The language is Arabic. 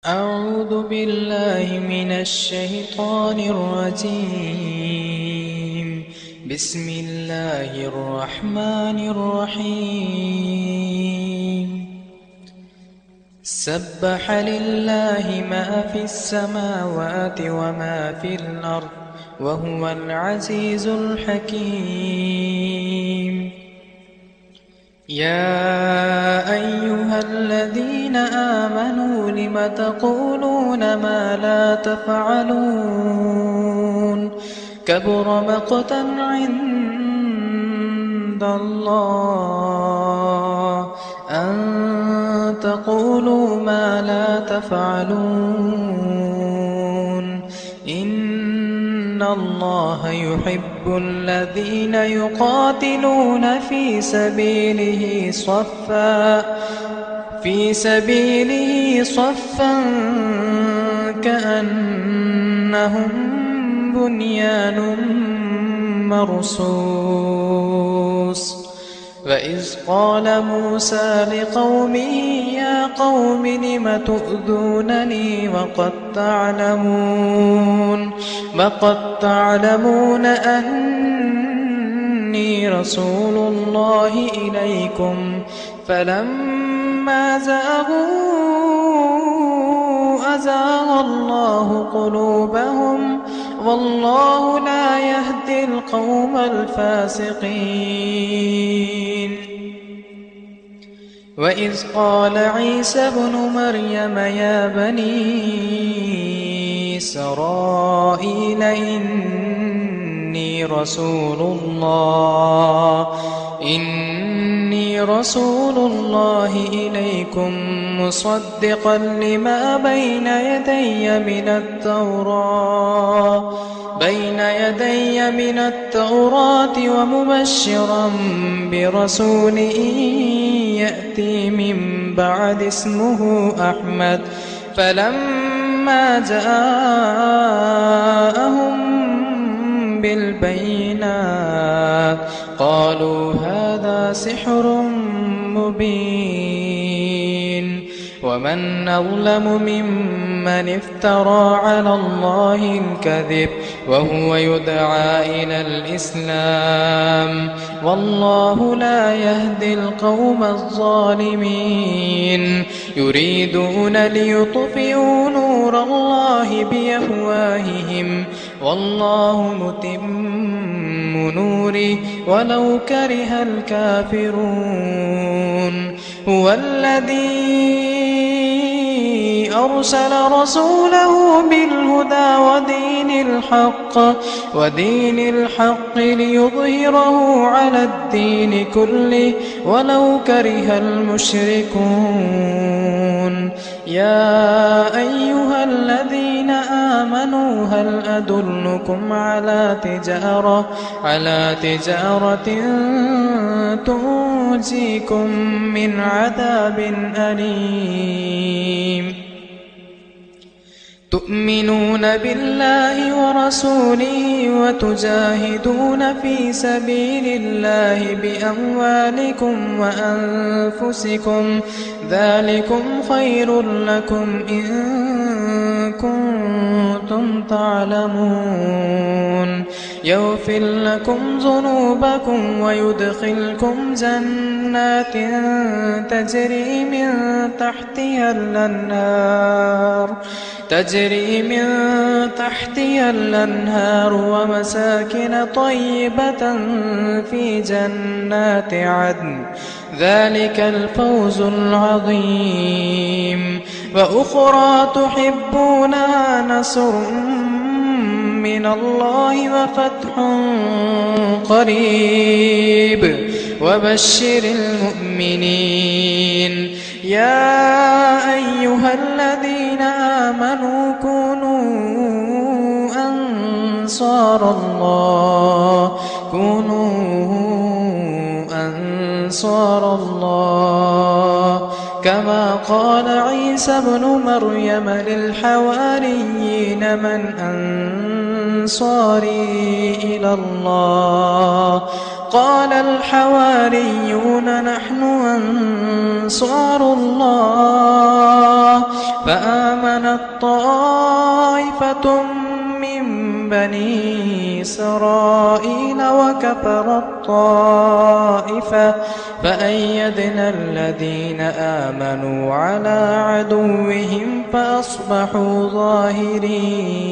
أعوذ بالله من الشيطان الرجيم. بسم الله الرحمن الرحيم. سبح لله ما في السماوات وما في الأرض وهو العزيز الحكيم. يا أيها الذين آمنوا لم تقولون ما لا تفعلون؟ كبر مقتا عند الله أن تقولوا ما لا تفعلون. إن الله يحب الذين يقاتلون في سبيله صفا كأنهم بنيان مرصوص. وإذ قال موسى لقومه يا قوم لم تؤذونني وقد تعلمون أني رسول الله إليكم فلما أزاغ الله قلوبهم والله لا يهدي القوم الفاسقين. وإذ قال عيسى ابن مريم يا بني إسرائيل إني رسول الله إليكم مصدقا لما بين يدي من التوراة ومبشرا برسول يأتي من بعد اسمه أحمد. فلما جاءهم بالبينات قالوا هذا سحر مبين. ومن أظلم ممن افترى على الله الكذب وهو يدعى إلى الإسلام والله لا يهدي القوم الظالمين. يريدون ليطفئوا نور الله بأفواههم والله متم نوره ولو كره الكافرون. هو الذي أرسل رسوله بالهدى ودين الحق ليظهره على الدين كله ولو كره المشركون. يا أيها الذين آمنوا هل أدلكم على تجارة تنجيكم من عذاب أليم؟ تؤمنون بالله ورسوله وتجاهدون في سبيل الله بأموالكم وأنفسكم ذلكم خير لكم إن كنتم تعلمون. يغفر لكم ذنوبكم ويدخلكم جنات تجري من تحتها الأنهار ومساكن طيبة في جنات عدن ذلك الفوز العظيم. وأخرى تحبونها نصر من الله وفتح قريب وبشر المؤمنين. يا أيها الذين آمنوا كونوا أنصار الله كما قال عيسى ابن مريم للحواريين من أنصاري إلى الله قال الحواريون نحن أنصار الله فآمنت طائفة من بني إسرائيل وكفرت طائفة فأيدنا الذين آمنوا على عدوهم فأصبحوا ظاهرين.